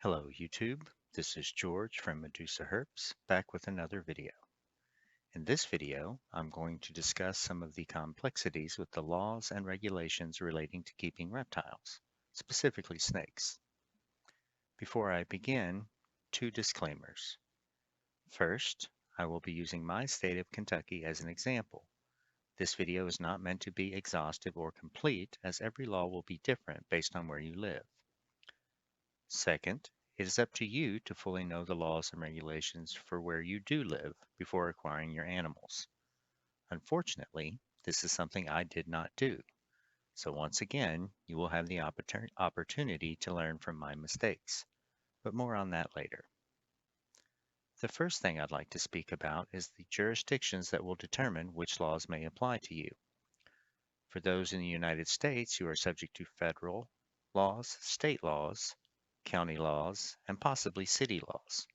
Hello YouTube, this is George from Medusa Herps back with another video. In this video, I'm going to discuss some of the complexities with the laws and regulations relating to keeping reptiles, specifically snakes. Before I begin, two disclaimers. First, I will be using my state of Kentucky as an example. This video is not meant to be exhaustive or complete, as every law will be different based on where you live. Second, it is up to you to fully know the laws and regulations for where you do live before acquiring your animals. Unfortunately, this is something I did not do. So once again, you will have the opportunity to learn from my mistakes, but more on that later. The first thing I'd like to speak about is the jurisdictions that will determine which laws may apply to you. For those in the United States, you are subject to federal laws, state laws, county laws, and possibly city laws.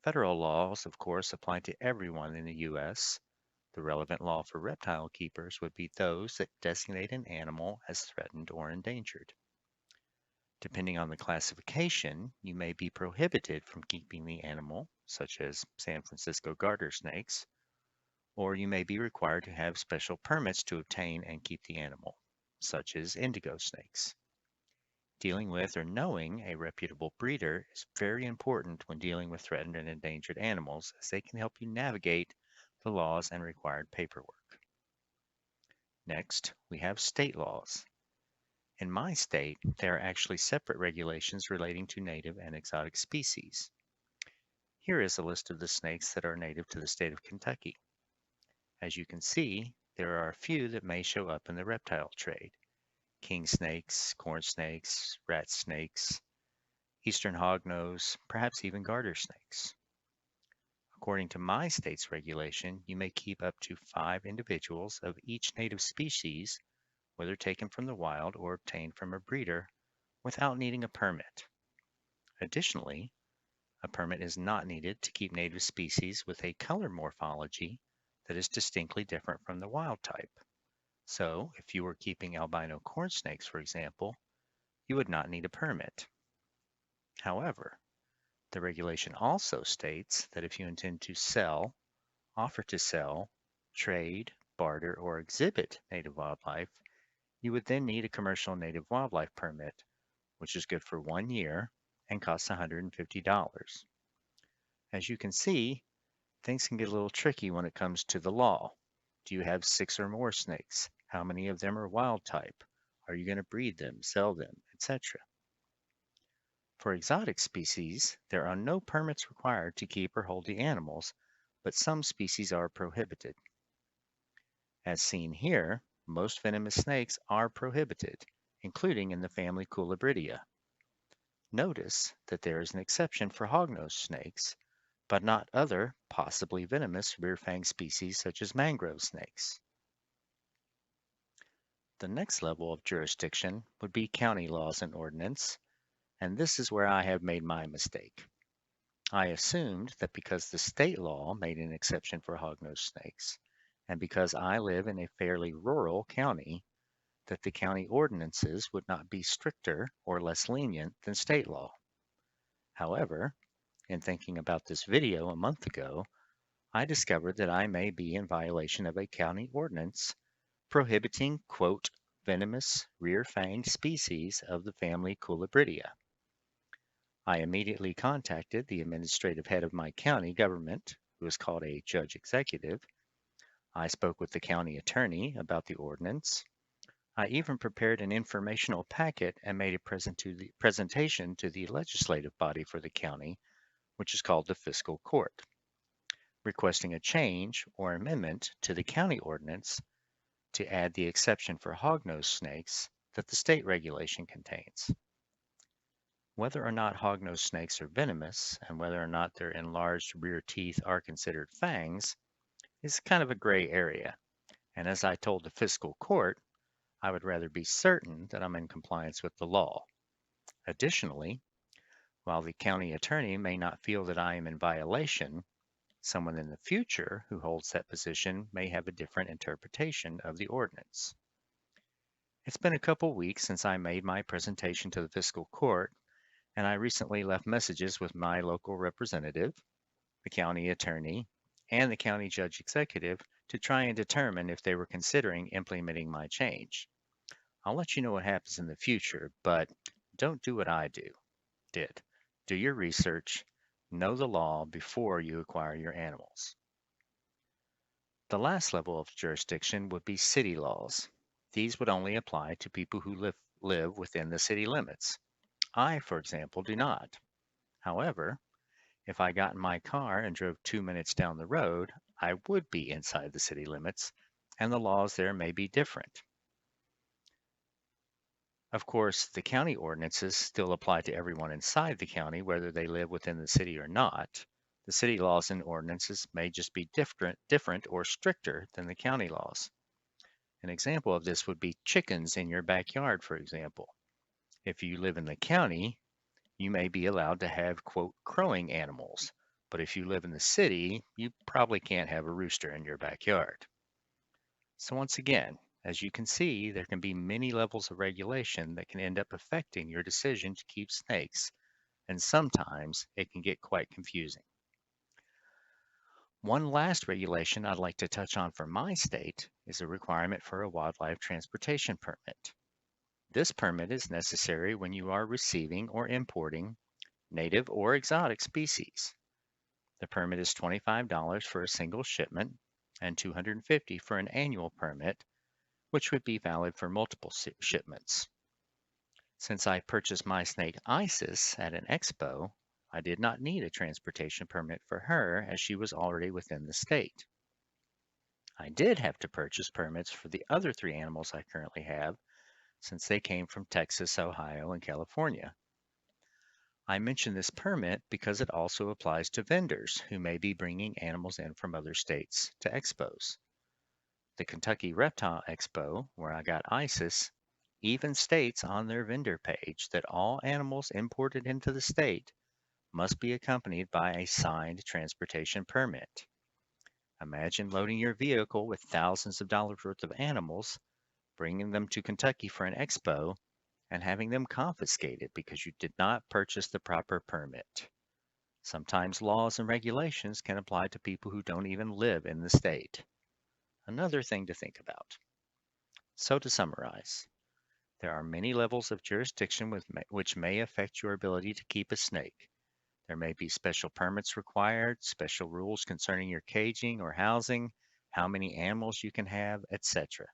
Federal laws, of course, apply to everyone in the U.S. The relevant law for reptile keepers would be those that designate an animal as threatened or endangered. Depending on the classification, you may be prohibited from keeping the animal, such as San Francisco garter snakes, or you may be required to have special permits to obtain and keep the animal, such as indigo snakes. Dealing with or knowing a reputable breeder is very important when dealing with threatened and endangered animals, as they can help you navigate the laws and required paperwork. Next, we have state laws. In my state, there are actually separate regulations relating to native and exotic species. Here is a list of the snakes that are native to the state of Kentucky. As you can see, there are a few that may show up in the reptile trade. King snakes, corn snakes, rat snakes, eastern hognose, perhaps even garter snakes. According to my state's regulation, you may keep up to 5 individuals of each native species, whether taken from the wild or obtained from a breeder, without needing a permit. Additionally, a permit is not needed to keep native species with a color morphology that is distinctly different from the wild type. So, if you were keeping albino corn snakes, for example, you would not need a permit. However, the regulation also states that if you intend to sell, offer to sell, trade, barter, or exhibit native wildlife, you would then need a commercial native wildlife permit, which is good for 1 year and costs $150. As you can see, things can get a little tricky when it comes to the law. Do you have 6 or more snakes? How many of them are wild type? Are you going to breed them, sell them, etc.? For exotic species, there are no permits required to keep or hold the animals, but some species are prohibited. As seen here, most venomous snakes are prohibited, including in the family Culibridia. Notice that there is an exception for hognose snakes, but not other, possibly venomous rear-fang species such as mangrove snakes. The next level of jurisdiction would be county laws and ordinance, and this is where I have made my mistake. I assumed that because the state law made an exception for hognose snakes, and because I live in a fairly rural county, that the county ordinances would not be stricter or less lenient than state law. However, in thinking about this video a month ago, I discovered that I may be in violation of a county ordinance prohibiting, quote, venomous rear-fanged species of the family Culibridia. I immediately contacted the administrative head of my county government, who is called a judge executive. I spoke with the county attorney about the ordinance. I even prepared an informational packet and made a presentation to the legislative body for the county, which is called the fiscal court, requesting a change or amendment to the county ordinance to add the exception for hognose snakes that the state regulation contains. Whether or not hognose snakes are venomous and whether or not their enlarged rear teeth are considered fangs is kind of a gray area. And as I told the fiscal court, I would rather be certain that I'm in compliance with the law. Additionally, while the county attorney may not feel that I am in violation, someone in the future who holds that position may have a different interpretation of the ordinance. It's been a couple weeks since I made my presentation to the fiscal court, And I recently left messages with my local representative, the county attorney, and the county judge executive to try and determine if they were considering implementing my change. I'll let you know what happens in the future, but don't do what I did. Do your research, know the law before you acquire your animals. The last level of jurisdiction would be city laws. These would only apply to people who live within the city limits. I, for example, do not. However, if I got in my car and drove 2 minutes down the road, I would be inside the city limits, and the laws there may be different. Of course, the county ordinances still apply to everyone inside the county, whether they live within the city or not. The city laws and ordinances may just be different or stricter than the county laws. An example of this would be chickens in your backyard, for example. If you live in the county, you may be allowed to have, quote, crowing animals. But if you live in the city, you probably can't have a rooster in your backyard. So once again, as you can see, there can be many levels of regulation that can end up affecting your decision to keep snakes, and sometimes it can get quite confusing. One last regulation I'd like to touch on for my state is a requirement for a wildlife transportation permit. This permit is necessary when you are receiving or importing native or exotic species. The permit is $25 for a single shipment and $250 for an annual permit, which would be valid for multiple shipments. Since I purchased my snake Isis at an expo, I did not need a transportation permit for her as she was already within the state. I did have to purchase permits for the other 3 animals I currently have since they came from Texas, Ohio, and California. I mention this permit because it also applies to vendors who may be bringing animals in from other states to expos. The Kentucky Reptile Expo, where I got Isis, even states on their vendor page that all animals imported into the state must be accompanied by a signed transportation permit. Imagine loading your vehicle with thousands of dollars worth of animals, bringing them to Kentucky for an expo, and having them confiscated because you did not purchase the proper permit. Sometimes laws and regulations can apply to people who don't even live in the state. Another thing to think about. So to summarize, there are many levels of jurisdiction which may affect your ability to keep a snake. There may be special permits required, special rules concerning your caging or housing, how many animals you can have, etc.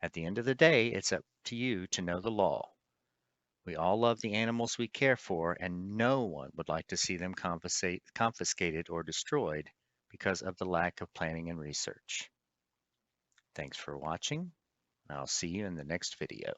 At the end of the day, it's up to you to know the law. We all love the animals we care for, and no one would like to see them confiscated or destroyed because of the lack of planning and research. Thanks for watching, and I'll see you in the next video.